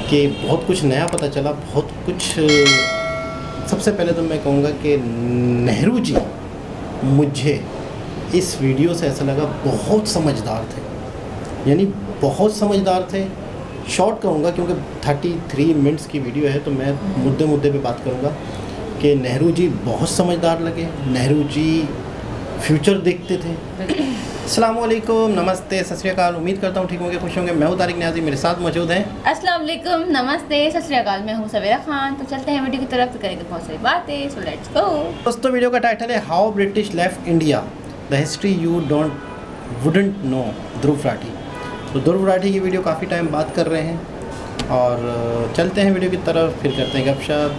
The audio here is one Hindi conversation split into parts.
कि बहुत कुछ नया पता चला, बहुत कुछ। सबसे पहले तो मैं कहूँगा कि नेहरू जी मुझे इस वीडियो से ऐसा लगा बहुत समझदार थे, यानी बहुत समझदार थे। शॉर्ट कहूँगा क्योंकि 33 मिनट्स की वीडियो है, तो मैं मुद्दे पे बात करूँगा कि नेहरू जी बहुत समझदार लगे। नेहरू जी फ्यूचर देखते थे। अस्सलाम वालेकुम, नमस्ते, सत श्री अकाल। उम्मीद करता हूँ ठीक होंगे, खुश होंगे। मैं हूँ तारिक न्याजी, मेरे साथ मौजूद हैं। अस्सलाम वालेकुम, नमस्ते, सत श्री अकाल। मैं हूँ सवेरा खान। तो चलते हैं वीडियो की तरफ, तो करेंगे बहुत सारी बातें। So let's go. दोस्तों, वीडियो का टाइटल है how British left India, the history you wouldn't know, Dhruv Rathee. तो ध्रुव राठी की वीडियो काफ़ी टाइम बात कर रहे हैं और चलते हैं वीडियो की तरफ, फिर करते हैं गपशप।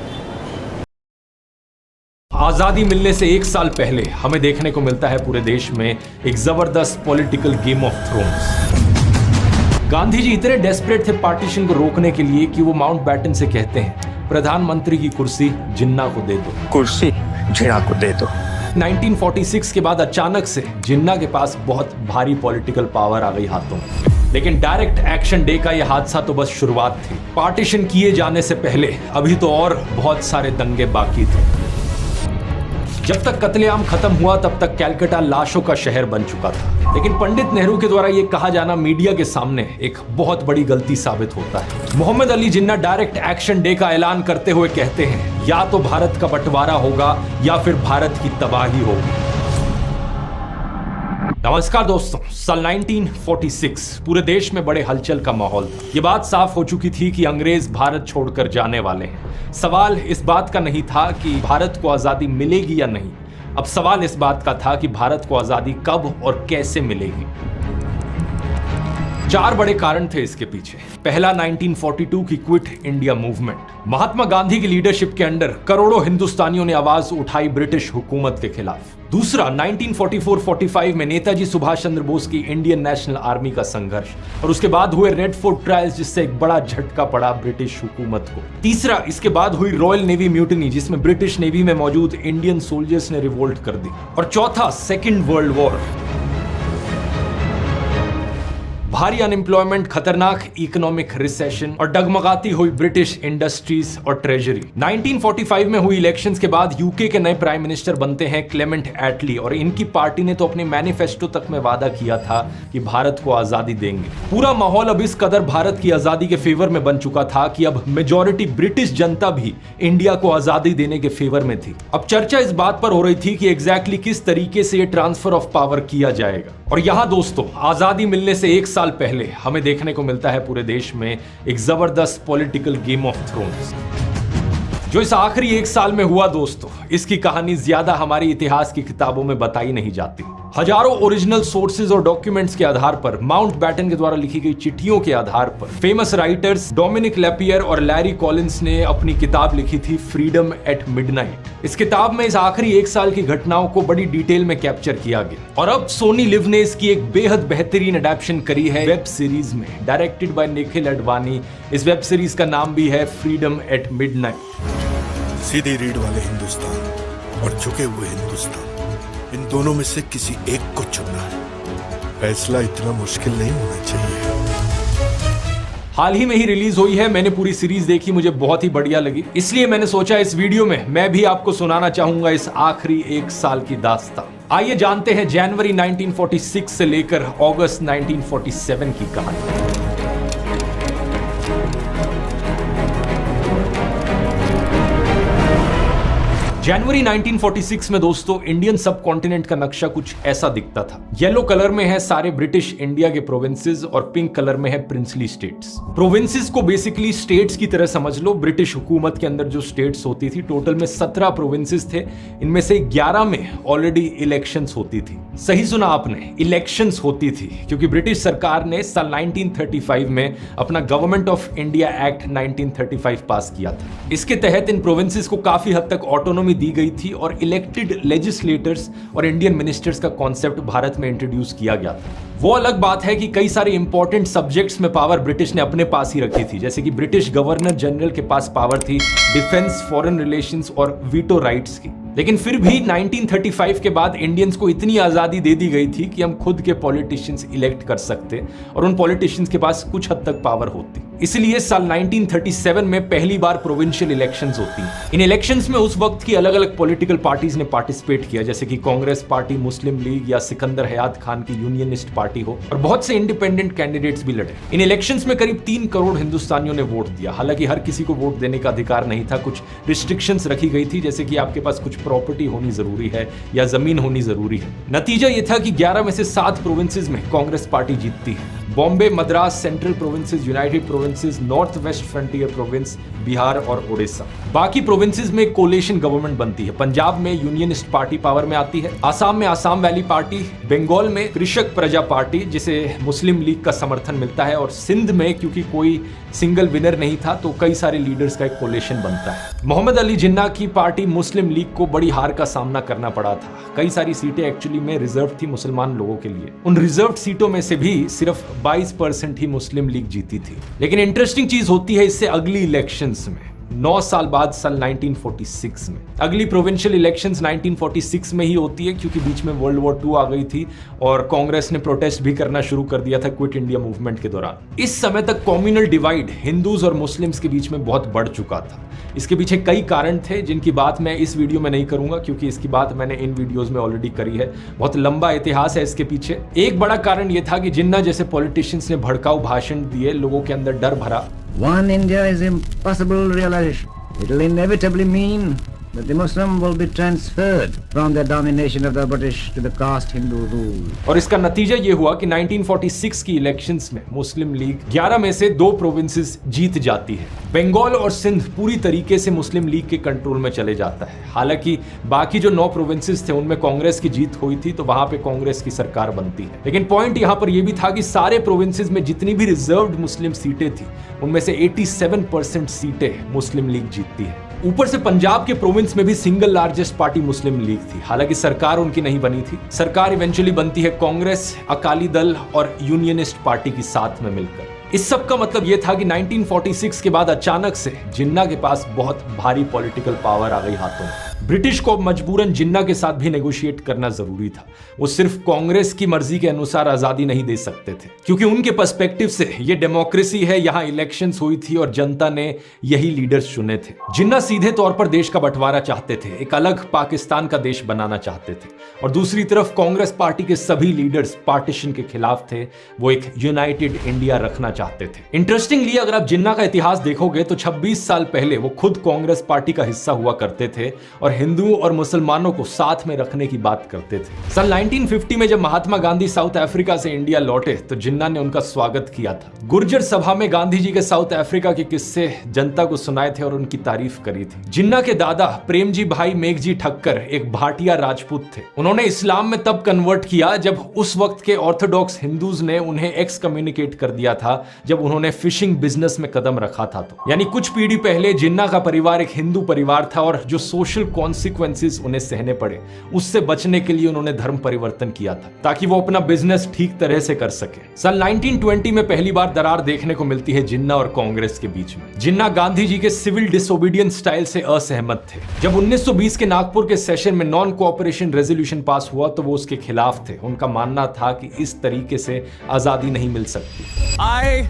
आजादी मिलने से एक साल पहले हमें देखने को मिलता है पूरे देश में एक जबरदस्त political game of thrones. Gandhi ji इतने डेस्परेट थे पार्टीशन को रोकने के लिए कि वो माउंटबैटन से कहते हैं, प्रधानमंत्री की कुर्सी जिन्ना को दे दो, कुर्सी जिन्ना को दे दो। 1946 के बाद अचानक से जिन्ना के पास बहुत भारी पॉलिटिकल पावर आ गई हाथों में। लेकिन डायरेक्ट एक्शन डे का यह हादसा तो बस शुरुआत थी। पार्टीशन किए जाने से पहले अभी तो और बहुत सारे दंगे बाकी थे। जब तक कत्लेआम खत्म हुआ तब तक कैलकाटा लाशों का शहर बन चुका था। लेकिन पंडित नेहरू के द्वारा यह कहा जाना मीडिया के सामने एक बहुत बड़ी गलती साबित होता है। Mohammad Ali Jinnah direct action day का ऐलान करते हुए कहते हैं, या तो भारत का बंटवारा होगा या फिर भारत की तबाही होगी। नमस्कार दोस्तों, साल 1946 पूरे देश में बड़े हलचल का माहौल था। ये बात साफ हो चुकी थी कि अंग्रेज भारत छोड़कर जाने वाले हैं। सवाल इस बात का नहीं था कि भारत को आजादी मिलेगी या नहीं, अब सवाल इस बात का था कि भारत को आजादी कब और कैसे मिलेगी। 4 बड़े कारण थे इसके पीछे। पहला, 1942 की quit India movement. Mahatma Gandhi की लीडरशिप के अंडर करोड़ों हिंदुस्तानियों ने आवाज उठाई ब्रिटिश हुकूमत के खिलाफ। दूसरा, 1944-45 में नेताजी सुभाष चंद्र बोस की इंडियन नेशनल आर्मी का संघर्ष और उसके बाद हुए रेड फोर्ट ट्रायल्स, जिससे एक बड़ा झटका पड़ा ब्रिटिश हुकूमत को। तीसरा, इसके बाद हुई रॉयल नेवी म्यूटिनी, जिसमें ब्रिटिश नेवी में मौजूद इंडियन सोल्जर्स ने रिवोल्ट कर दी। और चौथा, सेकेंड वर्ल्ड वॉर। भारी अनएम्प्लॉयमेंट, खतरनाक इकोनॉमिक रिसेशन और डगमगाती हुई ब्रिटिश इंडस्ट्रीज और ट्रेजरी। 1945 में हुई इलेक्शंस के बाद यूके के नए प्राइम मिनिस्टर बनते हैं क्लेमेंट एटली, और इनकी पार्टी ने तो अपने मैनिफेस्टो तक में वादा किया था कि भारत को आजादी देंगे। पूरा माहौल अब इस कदर भारत की आजादी के फेवर में बन चुका था कि अब मेजॉरिटी ब्रिटिश जनता भी इंडिया को आजादी देने के फेवर में थी। अब चर्चा इस बात पर हो रही थी कि एग्जैक्टली किस तरीके से ये ट्रांसफर ऑफ पावर किया जाएगा। और यहां दोस्तों, आजादी मिलने से एक साल पहले हमें देखने को मिलता है पूरे देश में एक जबरदस्त पॉलिटिकल गेम ऑफ थ्रोन्स। जो इस आखिरी एक साल में हुआ दोस्तों, इसकी कहानी ज्यादा हमारी इतिहास की किताबों में बताई नहीं जाती। हजारों ओरिजिनल सोर्सेज और डॉक्यूमेंट्स के आधार पर, माउंटबैटन के द्वारा लिखी गई चिट्ठियों के आधार पर फेमस राइटर्स डोमिनिक लेपियर और लैरी कॉलिंस ने अपनी किताब लिखी थी फ्रीडम एट मिडनाइट। इस किताब में इस आखिरी एक साल की घटनाओं को बड़ी डिटेल में कैप्चर किया गया और अब सोनी लिव ने इसकी एक बेहद बेहतरीन अडेप्शन करी है वेब सीरीज में, डायरेक्टेड बाय निखिल अडवाणी। इस वेब सीरीज का नाम भी है फ्रीडम एट मिडनाइट। सीधी रीढ़ वाले हिंदुस्तान और झुके हुए हिंदुस्तान, इन दोनों में से किसी एक को चुनना है। फैसला इतना मुश्किल नहीं होना चाहिए। हाल ही में ही रिलीज हुई है, मैंने पूरी सीरीज देखी, मुझे बहुत ही बढ़िया लगी, इसलिए मैंने सोचा इस वीडियो में मैं भी आपको सुनाना चाहूंगा इस आखिरी एक साल की दास्तान। आइए जानते हैं जनवरी 1946 से लेकर अगस्त 1947 की कहानी। जनवरी 1946 में दोस्तों, इंडियन सब कॉन्टिनेंट का नक्शा कुछ ऐसा दिखता था। येलो कलर में है सारे ब्रिटिश इंडिया के प्रोविंसेस और पिंक कलर में है प्रिंसली स्टेट्स। प्रोविंसेस को बेसिकली स्टेट्स की तरह समझ लो। ब्रिटिश हुकूमत के अंदर जो स्टेट्स होती थी, टोटल में 17 प्रोविंसेस थे। इनमें से 11 में ऑलरेडी इलेक्शंस होती थी। सही सुना आपने, इलेक्शंस होती थी, क्योंकि ब्रिटिश सरकार ने साल 1935 में अपना गवर्नमेंट ऑफ इंडिया एक्ट 1935 पास किया था। इसके तहत इन प्रोविंसेस को काफी हद तक ऑटोनॉमी दी गई थी और इलेक्टेड लेजिस्लेटर्स और इंडियन मिनिस्टर्स का कॉन्सेप्ट भारत में इंट्रोड्यूस किया गया था। वो अलग बात है कि कई सारे इंपॉर्टेंट सब्जेक्ट्स में पावर ब्रिटिश ने अपने पास ही रखी थी, जैसे कि ब्रिटिश गवर्नर जनरल के पास पावर थी डिफेंस, फॉरेन रिलेशंस और वीटो राइट्स की। लेकिन फिर भी 1935 के बाद इंडियंस को इतनी आजादी दे दी गई थी कि हम खुद के पॉलिटिशियंस इलेक्ट कर सकते और उन पॉलिटिशियंस के पास कुछ हद तक पावर होती। इसलिए साल 1937 में पहली बार प्रोविंशियल इलेक्शंस होती हैं। इन इलेक्शंस में उस वक्त की अलग अलग पॉलिटिकल पार्टीज ने पार्टिसिपेट किया, जैसे कि कांग्रेस पार्टी, मुस्लिम लीग या सिकंदर हयात खान की यूनियनिस्ट पार्टी हो, और बहुत से इंडिपेंडेंट कैंडिडेट्स भी लड़े। इन इलेक्शंस में करीब 3 करोड़ हिंदुस्तानियों ने वोट दिया। हालांकि हर किसी को वोट देने का अधिकार नहीं था, कुछ रिस्ट्रिक्शंस रखी गई थी, जैसे कि आपके पास कुछ प्रॉपर्टी होनी जरूरी है या जमीन होनी जरूरी है। नतीजा यह था कि 11 में से 7 प्रोविंसेस में कांग्रेस पार्टी जीतती है। Bombay, Madras, central provinces, United provinces, north west frontier province, Bihar और ओडिशा। बाकी प्रोविंसेस में कोलिशन गवर्नमेंट बनती है। पंजाब में यूनियनिस्ट पार्टी पावर में आती है, आसाम में आसाम वैली पार्टी, बंगाल में कृषक प्रजा पार्टी जिसे मुस्लिम लीग का समर्थन मिलता है, और सिंध में क्योंकि कोई सिंगल विनर नहीं था तो कई सारे लीडर्स का एक कोलिशन बनता है। मोहम्मद अली जिन्ना की पार्टी मुस्लिम लीग को बड़ी हार का सामना करना पड़ा था। कई सारी सीटें एक्चुअली में रिजर्व थी मुसलमान लोगों के लिए। उन रिजर्व सीटों में से भी सिर्फ 22% ही मुस्लिम लीग जीती थी। लेकिन इंटरेस्टिंग चीज होती है इससे अगली इलेक्शंस में, 9 साल बाद साल 1946 में। अगली प्रोविंशियल इलेक्शंस 1946 में ही होती है, क्योंकि बीच में वर्ल्ड वॉर 2 आ गई थी और कांग्रेस ने प्रोटेस्ट भी करना शुरू कर दिया था क्विट इंडिया मूवमेंट के दौरान। इस समय तक कम्युनल डिवाइड हिंदूज और मुस्लिम्स के बीच में बहुत बढ़ चुका था। इसके पीछे कई कारण थे जिनकी बात मैं इस वीडियो में नहीं करूंगा, क्योंकि इसकी बात मैंने इन वीडियोस में ऑलरेडी करी है। बहुत लंबा इतिहास है इसके पीछे। एक बड़ा कारण यह था कि जिन्ना जैसे पॉलिटिशियंस ने भड़काऊ भाषण दिए, लोगों के अंदर डर भरा। One India is impossible realization. It will inevitably mean that the Muslim will be transferred from the domination of the British to the caste Hindu rule. और इसका नतीजा ये हुआ कि 1946 की इलेक्शंस में मुस्लिम लीग 11 में से 2 प्रोविंसेस जीत जाती है। बंगाल और सिंध पूरी तरीके से मुस्लिम लीग के कंट्रोल में चले जाता है। हालांकि बाकी जो 9 प्रोविंसेस थे उनमें कांग्रेस की जीत हुई थी, तो वहां पे कांग्रेस की सरकार बनती है। लेकिन पॉइंट यहां पर यह भी था कि सारे प्रोविंसेस में जितनी भी रिजर्व्ड मुस्लिम सीटें थी उनमें से 87% सीटें मुस्लिम लीग जीतती है। ऊपर से पंजाब के प्रोविंस में भी सिंगल लार्जेस्ट पार्टी मुस्लिम लीग थी। हालांकि सरकार उनकी नहीं बनी थी। सरकार इवेंचुअली बनती है कांग्रेस, अकाली दल और यूनियनिस्ट पार्टी की साथ में मिलकर। इस सब का मतलब यह था कि 1946 के बाद अचानक से जिन्ना के पास बहुत भारी पॉलिटिकल पावर आ गई हाथों में। ब्रिटिश को मजबूरन जिन्ना के साथ भी नेगोशिएट करना जरूरी था। वो सिर्फ कांग्रेस की मर्जी के अनुसार आजादी नहीं दे सकते थे, क्योंकि उनके पर्सपेक्टिव से ये डेमोक्रेसी है, यहाँ इलेक्शंस हुई थी और जनता ने यही लीडर्स चुने थे। जिन्ना सीधे तौर पर देश का बंटवारा चाहते थे, एक अलग पाकिस्तान का देश बनाना चाहते थे, और दूसरी तरफ कांग्रेस पार्टी के सभी लीडर्स पार्टीशन के खिलाफ थे। वो एक यूनाइटेड इंडिया रखना चाहते थे। इंटरेस्टिंगली अगर आप जिन्ना का इतिहास देखोगे तो 26 साल पहले वो खुद कांग्रेस पार्टी का हिस्सा हुआ करते थे और हिंदुओं और मुसलमानों को साथ में रखने की बात करते थे। साल 1950 में जब महात्मा गांधी साउथ अफ्रीका से इंडिया लौटे तो जिन्ना ने उनका स्वागत किया था। गुर्जर सभा में गांधी जी के साउथ अफ्रीका के किस्से जनता को सुनाए थे और उनकी तारीफ करी थी। जिन्ना के दादा प्रेमजी भाई मेघजी ठक्कर एक भाटिया राजपूत थे। उन्होंने इस्लाम में तब कन्वर्ट किया जब उस वक्त के ऑर्थोडॉक्स हिंदूज ने उन्हें एक्स कम्युनिकेट कर दिया था, जब उन्होंने फिशिंग बिजनेस में कदम रखा था। तो यानी कुछ पीढ़ी पहले जिन्ना का परिवार एक हिंदू परिवार था और जो सोशल कॉन्सिक्वेंसेस उन्हें सहने पड़े उससे बचने के लिए उन्होंने धर्म परिवर्तन किया था, ताकि वो अपना बिजनेस ठीक तरह से कर सके। साल 1920 में पहली बार दरार देखने को मिलती है जिन्ना और कांग्रेस के बीच में। जिन्ना गांधी जी के सिविल डिसोबीडियंस स्टाइल से असहमत थे। जब 1920 के नागपुर के सेशन में नॉन कोऑपरेशन रेजोल्यूशन पास हुआ तो वो उसके खिलाफ थे। उनका मानना था कि इस तरीके से आजादी नहीं मिल सकती। I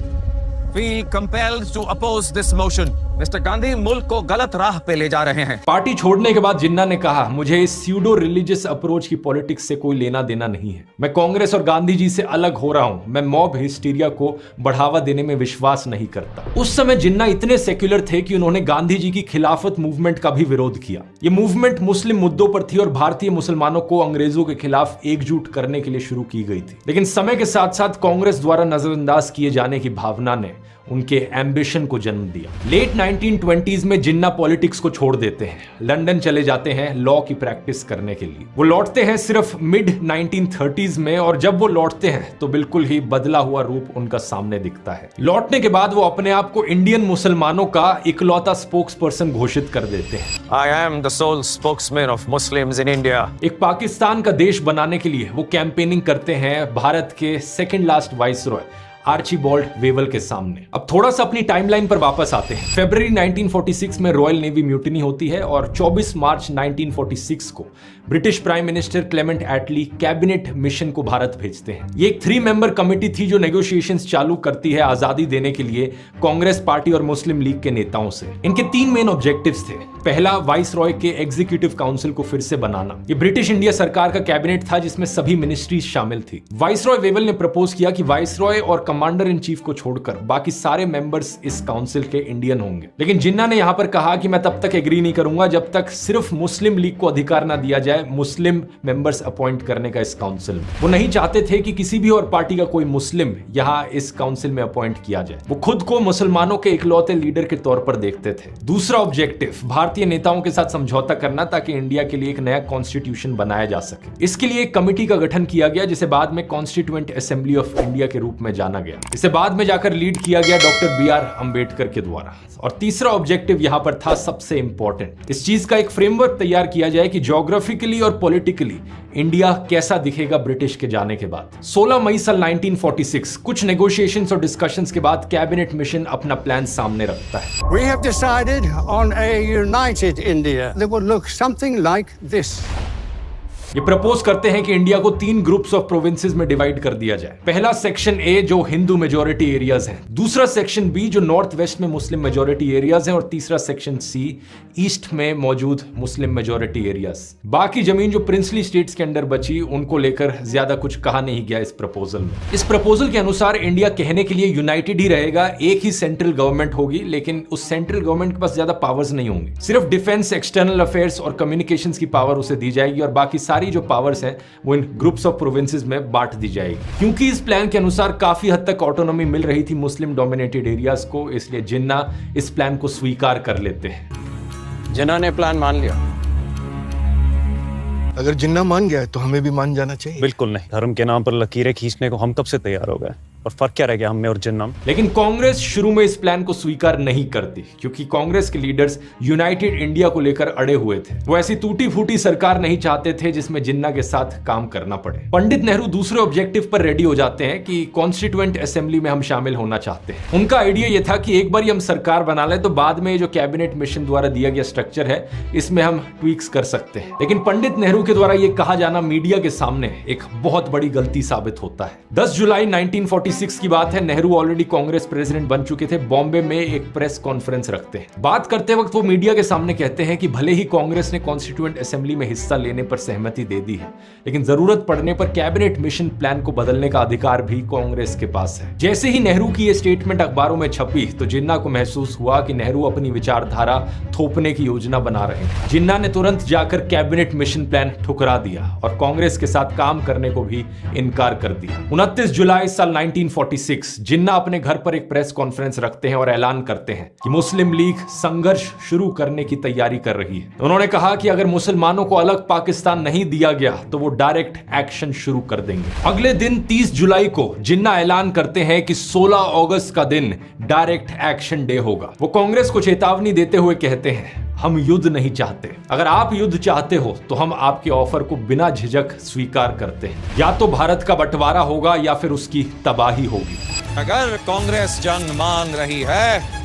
feel compelled to oppose this motion. Mister Gandhi मुल्क को गलत राह पे ले जा रहे हैं। पार्टी छोड़ने के बाद जिन्ना ने कहा, मुझे इस स्यूडो रिलीजियस अप्रोच की पॉलिटिक्स से कोई लेना देना नहीं है। मैं कांग्रेस और गांधी जी से अलग हो रहा हूं। मैं मॉब हिस्टीरिया को बढ़ावा देने में विश्वास नहीं करता। उस समय जिन्ना इतने सेक्युलर थे कि उन्होंने गांधी जी की खिलाफत मूवमेंट का भी विरोध किया। ये मूवमेंट मुस्लिम मुद्दों पर थी और भारतीय मुसलमानों को अंग्रेजों के खिलाफ एकजुट करने के लिए शुरू की गई थी। लेकिन समय के साथ साथ कांग्रेस द्वारा नजरअंदाज किए जाने की भावना ने उनके एम्बिशन को जन्म दिया। लेट 1920s में जिन्ना पॉलिटिक्स को छोड़ देते हैं, लंदन चले जाते हैं लॉ की प्रैक्टिस करने के लिए। वो लौटते हैं सिर्फ मिड 1930s में, और जब वो लौटते हैं तो बिल्कुल ही बदला हुआ रूप उनका सामने दिखता है। लौटने के बाद वो अपने आप को इंडियन मुसलमानों का इकलौता स्पोक्स पर्सन घोषित कर देते हैं। I am the sole spokesman of Muslims in India. एक पाकिस्तान का देश बनाने के लिए वो कैंपेनिंग करते हैं भारत के second last viceroy Archibald Wavell के सामने। अब थोड़ा सा अपनी टाइमलाइन पर वापस आते हैं। फरवरी 1946 में रॉयल नेवी म्यूटिनी होती है और 24 मार्च 1946 को ब्रिटिश प्राइम मिनिस्टर क्लेमेंट एटली कैबिनेट मिशन को भारत भेजते हैं। ये एक 3 मेंबर कमेटी थी जो नेगोशिएशंस चालू करती है आजादी देने के लिए कांग्रेस पार्टी और मुस्लिम लीग के नेताओं से। इनके 3 मेन ऑब्जेक्टिव्स थे। पहला, वाइस रॉय के एग्जीक्यूटिव काउंसिल को फिर से बनाना। ये ब्रिटिश इंडिया सरकार का कैबिनेट था जिसमें सभी मिनिस्ट्रीज शामिल थी। वाइस रॉय वेवल ने प्रपोज किया कि वाइस रॉय और कमांडर इन चीफ को छोड़कर बाकी सारे मेंबर्स इस काउंसिल के इंडियन होंगे। लेकिन जिन्ना ने यहां पर कहा कि मैं तब तक एग्री नहीं करूंगा जब तक सिर्फ मुस्लिम लीग को अधिकार ना दिया जाए मुस्लिम मेंबर्स अपॉइंट करने का इस काउंसिल में। वो नहीं चाहते थे कि किसी भी और पार्टी का कोई मुस्लिम यहां इस काउंसिल में अपॉइंट किया जाए। वो खुद को मुसलमानों के इकलौते लीडर के तौर पर देखते थे। दूसरा ऑब्जेक्टिव, भारतीय नेताओं के साथ समझौता करना ताकि इंडिया के लिए एक नया कॉन्स्टिट्यूशन बनाया जा सके। इसके लिए एक कमेटी का गठन किया गया जिसे बाद में कॉन्स्टिट्यूएंट असेंबली ऑफ इंडिया के रूप में जाना गया। इसे बाद में जाकर लीड किया गया डॉक्टर बी.आर. अंबेडकर के द्वारा। और तीसरा ऑब्जेक्टिव यहां पर था सबसे इंपॉर्टेंट, इस चीज का एक फ्रेमवर्क तैयार किया जाए कि ज्योग्राफिकली और पॉलिटिकली इंडिया कैसा दिखेगा ब्रिटिश के जाने के बाद। 16 मई साल 1946 कुछ नेगोशिएशंस और डिस्कशंस के बाद कैबिनेट मिशन अपना प्लान सामने रखता है। We have decided on a united India that will look something like this. ये प्रपोज करते हैं कि इंडिया को 3 ग्रुप्स ऑफ प्रोविंसेस में डिवाइड कर दिया जाए। पहला सेक्शन ए जो हिंदू मेजॉरिटी एरियाज हैं, दूसरा सेक्शन बी जो नॉर्थ वेस्ट में मुस्लिम मेजॉरिटी एरियाज हैं और तीसरा सेक्शन सी ईस्ट में मौजूद मुस्लिम मेजॉरिटी एरियाज। बाकी जमीन जो प्रिंसली स्टेट्स के अंडर बची उनको लेकर ज्यादा कुछ कहा नहीं गया इस प्रपोजल में। इस प्रपोजल के अनुसार इंडिया कहने के लिए यूनाइटेड ही रहेगा, एक ही सेंट्रल गवर्नमेंट होगी, लेकिन उस सेंट्रल गवर्नमेंट के पास ज्यादा पावर्स नहीं होंगी। सिर्फ डिफेंस, एक्सटर्नल अफेयर्स और कम्युनिकेशंस की पावर उसे दी जाएगी और बाकी सारी जो पावर्स हैं वो इन ग्रुप्स ऑफ प्रोविंसेस में बांट दी जाएगी। क्योंकि इस प्लान के अनुसार काफी हद तक ऑटोनॉमी मिल रही थी मुस्लिम डोमिनेटेड एरियाज को, इसलिए जिन्ना इस प्लान को स्वीकार कर लेते हैं। जिन्ना ने प्लान मान लिया। अगर जिन्ना मान गया है तो हमें भी मान जाना चाहिए। बिल्कुल नहीं, धर्म के नाम पर लकीरें खींचने को हम कब से तैयार हो गए, और फर्क क्या रह गया हम में और जिन्ना में। लेकिन कांग्रेस शुरू में इस प्लान को स्वीकार नहीं करती क्योंकि कांग्रेस के लीडर्स यूनाइटेड इंडिया को लेकर अड़े हुए थे। वो ऐसी टूटी फूटी सरकार नहीं चाहते थे जिसमें जिन्ना के साथ काम करना पड़े। पंडित नेहरू दूसरे ऑब्जेक्टिव पर रेडी हो जाते हैं कि कॉन्स्टिट्यूएंट असेंबली में हम शामिल होना चाहते हैं। उनका आइडिया यह था कि एक बार हम सरकार बना ले तो बाद में जो कैबिनेट मिशन द्वारा दिया गया स्ट्रक्चर है इसमें हम ट्वीक्स कर सकते हैं। लेकिन पंडित नेहरू के द्वारा यह कहा जाना मीडिया के सामने एक बहुत बड़ी गलती साबित होता है। 10 जुलाई 1946 की बात है। नेहरू ऑलरेडी कांग्रेस प्रेसिडेंट बन चुके थे। बॉम्बे में एक प्रेस कॉन्फ्रेंस रखते हैं। बात करते वक्त वो मीडिया के सामने कहते हैं कि भले ही कांग्रेस ने कॉन्स्टिट्यूएंट असेंबली में हिस्सा लेने पर सहमति दे दी है, लेकिन जरूरत पड़ने पर कैबिनेट मिशन प्लान को बदलने का अधिकार भी कांग्रेस के पास है। जैसे ही नेहरू की ये स्टेटमेंट अखबारों में छपी तो जिन्ना को महसूस हुआ कि नेहरू अपनी विचारधारा थोपने की योजना बना रहे हैं। जिन्ना ने तुरंत जाकर कैबिनेट मिशन प्लान ठुकरा दिया और कांग्रेस के साथ काम करने को भी इनकार कर दिया। 29 जुलाई साल 1946 जिन्ना अपने घर पर एक प्रेस कॉन्फ्रेंस रखते हैं और ऐलान करते हैं कि मुस्लिम लीग संघर्ष शुरू करने की तैयारी कर रही है। उन्होंने कहा कि अगर मुसलमानों को अलग पाकिस्तान नहीं दिया गया तो वो डायरेक्ट एक्शन शुरू कर देंगे। अगले दिन 30 जुलाई को जिन्ना ऐलान करते हैं कि 16 अगस्त का दिन डायरेक्ट एक्शन डे होगा। वो कांग्रेस को चेतावनी देते हुए कहते हैं, हम युद्ध नहीं चाहते, अगर आप युद्ध चाहते हो तो हम आपके ऑफर को बिना झिझक स्वीकार करते हैं। या तो भारत का बंटवारा होगा या फिर उसकी तबाही होगी। अगर कांग्रेस जंग मान रही है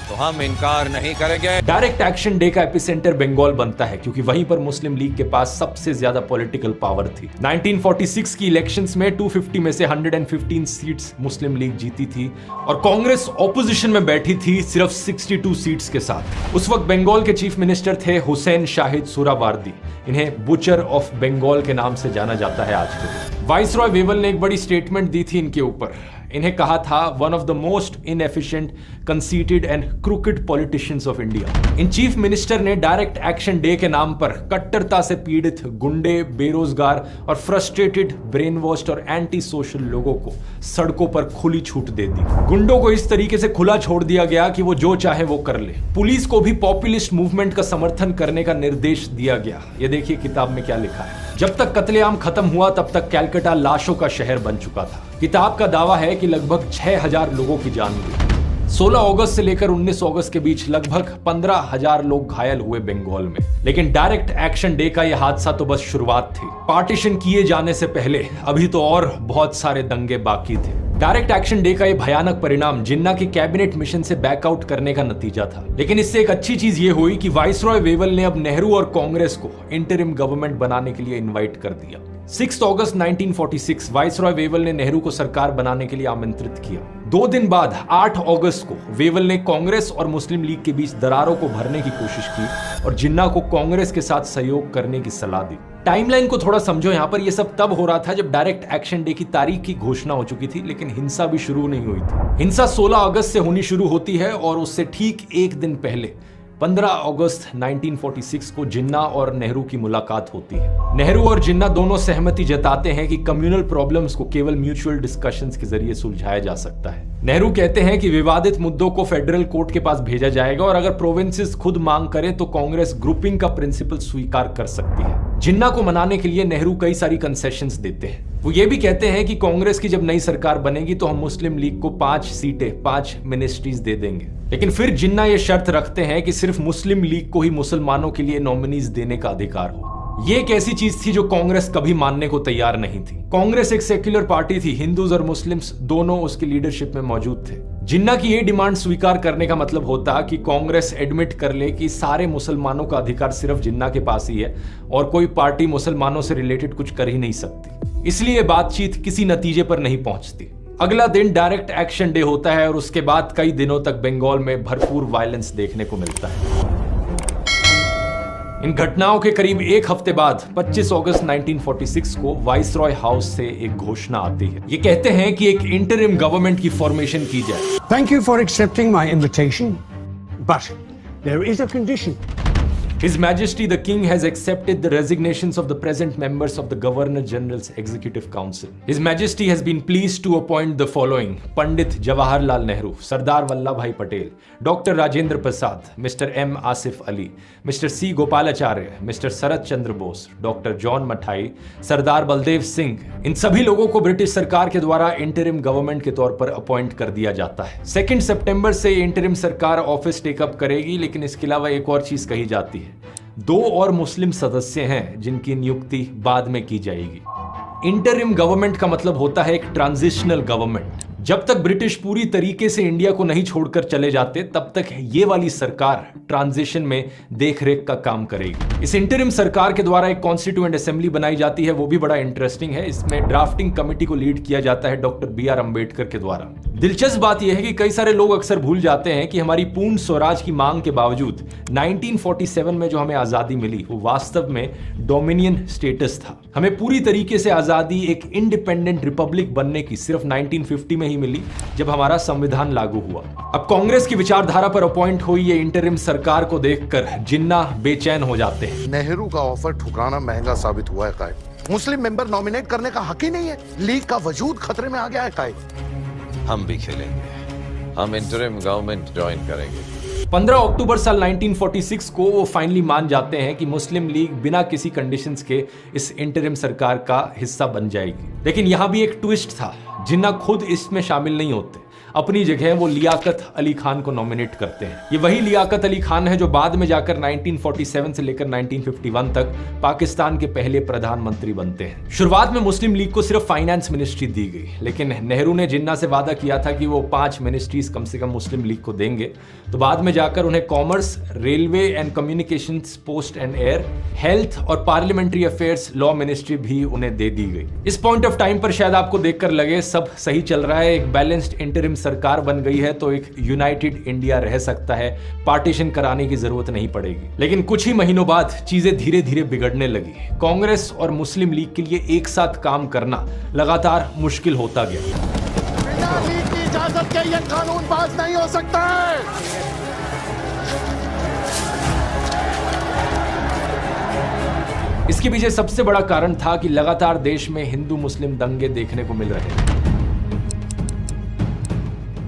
तो हम इनकार नहीं करेंगे। डायरेक्ट एक्शन डे का एपिसेंटर बंगाल बनता है क्योंकि वहीं पर मुस्लिम लीग के पास सबसे ज्यादा पॉलिटिकल पावर थी। 1946 की इलेक्शंस में 250 में से 115 सीट्स मुस्लिम लीग जीती थी और कांग्रेस ऑपोजिशन में बैठी थी सिर्फ 62 सीट्स के साथ। उस वक्त बंगाल के चीफ मिनिस्टर थे हुसैन शाहिद सुहरावार्दी। इन्हें बुचर ऑफ बंगाल के नाम से जाना जाता है आज भी। वाइसरॉय वेवल ने एक बड़ी स्टेटमेंट दी थी इनके ऊपर। इन्हें कहा था one of the most inefficient, conceited and crooked politicians of India. In chief minister ने डायरेक्ट एक्शन डे के नाम पर कट्टरता से पीड़ित गुंडे, बेरोजगार और फ्रस्ट्रेटेड, ब्रेन वॉश्ड और एंटी सोशल लोगों को सड़कों पर खुली छूट दे दी। गुंडों को इस तरीके से खुला छोड़ दिया गया कि वो जो चाहे वो कर ले। पुलिस को भी पॉपुलिस्ट मूवमेंट का समर्थन करने का निर्देश दिया गया। ये देखिए किताब में क्या लिखा है। जब तक कत्लेआम खत्म हुआ तब तक कैलकाटा लाशों का शहर बन चुका था। किताब का दावा है कि लगभग 6000 लोगों की जान गई। 16 अगस्त से लेकर 19 अगस्त के बीच लगभग 15000 लोग घायल हुए बंगाल में। लेकिन डायरेक्ट एक्शन डे का यह हादसा तो बस शुरुआत थी। पार्टीशन किए जाने से पहले अभी तो और बहुत सारे दंगे बाकी थे। डायरेक्ट एक्शन डे का ये भयानक परिणाम जिन्ना के कैबिनेट मिशन से बैकआउट करने का नतीजा था। लेकिन इससे एक अच्छी चीज ये हुई कि वाइसरॉय वेवल ने अब नेहरू और कांग्रेस को इंटरिम गवर्नमेंट बनाने के लिए इनवाइट कर दिया। 6 अगस्त 1946 वाइसरॉय वेवल ने नेहरू को सरकार बनाने के लिए आमंत्रित किया। 2 दिन बाद 8 अगस्त को वेवल ने कांग्रेस और मुस्लिम लीग के बीच दरारों को भरने की कोशिश की और जिन्ना को कांग्रेस के साथ सहयोग करने की सलाह दी। टाइमलाइन को थोड़ा समझो। यहां पर यह सब तब हो रहा था जब डायरेक्ट एक्शन डे की तारीख की घोषणा हो चुकी थी, लेकिन हिंसा भी शुरू नहीं हुई थी। हिंसा 16 अगस्त से होनी शुरू होती है और उससे ठीक एक दिन पहले 15 अगस्त 1946 को जिन्ना और नेहरू की मुलाकात होती है। नेहरू और जिन्ना दोनों सहमति जताते हैं कि कम्युनल प्रॉब्लम्स को केवल म्यूचुअल डिस्कशंस के जरिए सुलझाया जा सकता है। नेहरू कहते हैं कि विवादित मुद्दों को फेडरल कोर्ट के पास भेजा जाएगा और अगर प्रोविंसेस खुद मांग करें तो कांग्रेस ग्रुपिंग का प्रिंसिपल स्वीकार कर सकती है। जिन्ना को मनाने के लिए नेहरू कई सारी कंसेशंस देते हैं। वो ये भी कहते हैं कि कांग्रेस की जब नई सरकार बनेगी तो हम मुस्लिम लीग को 5 सीटें 5 मिनिस्ट्रीज दे देंगे। लेकिन फिर जिन्ना ये शर्त रखते हैं कि सिर्फ मुस्लिम लीग को ही मुसलमानों के लिए नॉमिनीज देने का अधिकार हो। ये एक ऐसी चीज थी जो कांग्रेस कभी मानने को तैयार नहीं थी। कांग्रेस एक सेक्युलर पार्टी थी, हिंदूज और मुस्लिम्स दोनों उसकी लीडरशिप में मौजूद थे। जिन्ना की ये डिमांड स्वीकार करने का मतलब होता कि कांग्रेस एडमिट कर ले कि सारे मुसलमानों का अधिकार सिर्फ जिन्ना के पास ही है और कोई पार्टी मुसलमानों से रिलेटेड कुछ कर ही नहीं सकती। इसलिए बातचीत किसी नतीजे पर नहीं पहुंचती। अगला दिन डायरेक्ट एक्शन डे होता है और उसके बाद कई दिनों तक बंगाल में भरपूर वायलेंस देखने को मिलता है। इन घटनाओं के करीब एक हफ्ते बाद 25 अगस्त 1946 को वाइसरॉय हाउस से एक घोषणा आती है। ये कहते हैं कि एक इंटरिम गवर्नमेंट की फॉर्मेशन की जाए। Thank you for accepting my invitation, but there is a condition. His Majesty the King has accepted the resignations of the present members of the Governor General's Executive Council. His Majesty has been pleased to appoint the following: Pandit Jawaharlal Nehru, Sardar Vallabhbhai Patel, Dr. Rajendra Prasad, Mr. M. Asif Ali, Mr. C. Gopalacharya, Mr. Sarat Chandra Bose, Dr. John Mathai, सरदार बलदेव सिंह। इन सभी लोगों को ब्रिटिश सरकार के द्वारा इंटरिम गवर्नमेंट के तौर पर अपॉइंट कर दिया जाता है। 2 सितंबर से इंटरिम सरकार ऑफिस टेकअप करेगी, लेकिन इसके अलावा एक और चीज कही जाती है। 2 और मुस्लिम सदस्य हैं जिनकी नियुक्ति बाद में की जाएगी। इंटरिम गवर्नमेंट का मतलब होता है एक ट्रांजिशनल गवर्नमेंट। जब तक ब्रिटिश पूरी तरीके से इंडिया को नहीं छोड़कर चले जाते तब तक ये वाली सरकार ट्रांजिशन में देखरेख का काम करेगी। इस इंटरिम सरकार के द्वारा एक कॉन्स्टिट्यूएंट असेंबली बनाई जाती है, वो भी बड़ा इंटरेस्टिंग है। इसमें ड्राफ्टिंग कमेटी को लीड किया जाता है डॉक्टर B.R. अम्बेडकर के द्वारा। दिलचस्प बात यह है कि कई सारे लोग अक्सर भूल जाते हैं कि हमारी पूर्ण स्वराज की मांग के बावजूद 1947 में जो हमें आजादी मिली वो वास्तव में डोमिनियन स्टेटस था। हमें पूरी तरीके से आजादी एक इंडिपेंडेंट रिपब्लिक बनने की सिर्फ 1950 में ही मिली, जब हमारा संविधान लागू हुआ। अब कांग्रेस की विचारधारा पर अपॉइंट हुई ये इंटरिम सरकार को देखकर जिन्ना बेचैन हो जाते हैं। नेहरू का ऑफर ठुकराना महंगा साबित हुआ है कायद। मुस्लिम मेंबर नॉमिनेट करने का हक ही नहीं है। लीग का वजूद खतरे में आ गया है कायद। हम भी खेलेंगे, हम इंटरिम गवर्नमेंट ज्वाइन करेंगे। 15 अक्टूबर साल 1946 को वो फाइनली मान जाते हैं कि मुस्लिम लीग बिना किसी कंडीशंस के इस इंटरिम सरकार का हिस्सा बन जाएगी। लेकिन यहां भी एक ट्विस्ट था, जिन्ना खुद इसमें शामिल नहीं होते। अपनी जगह वो लियाकत अली खान को नॉमिनेट करते हैं। ये वही लियाकत अली खान है जो बाद में जाकर 1947 से लेकर 1951 तक पाकिस्तान के पहले प्रधानमंत्री बनते हैं। शुरुआत में मुस्लिम लीग को सिर्फ फाइनेंस मिनिस्ट्री दी गई, लेकिन नेहरू ने जिन्ना से वादा किया था कि वो 5 मिनिस्ट्रीज कम से कम मुस्लिम लीग को देंगे। तो बाद में जाकर उन्हें commerce, railway and communications, post and air, health और पार्लियामेंट्री अफेयर्स, लॉ मिनिस्ट्री भी उन्हें दे दी गई। इस पॉइंट ऑफ टाइम पर शायद आपको देखकर लगे सब सही चल रहा है, एक बैलेंस्ड इंटरिम सरकार बन गई है तो एक यूनाइटेड इंडिया रह सकता है, पार्टीशन कराने की जरूरत नहीं पड़ेगी। लेकिन कुछ ही महीनों बाद चीजें धीरे धीरे बिगड़ने लगी। कांग्रेस और मुस्लिम लीग के लिए एक साथ काम करना लगातार मुश्किल होता गया। बिना लीग की इजाजत के ये कानून पास नहीं हो सकता है। इसके पीछे सबसे बड़ा कारण था कि लगातार देश में हिंदू मुस्लिम दंगे देखने को मिल रहे थे।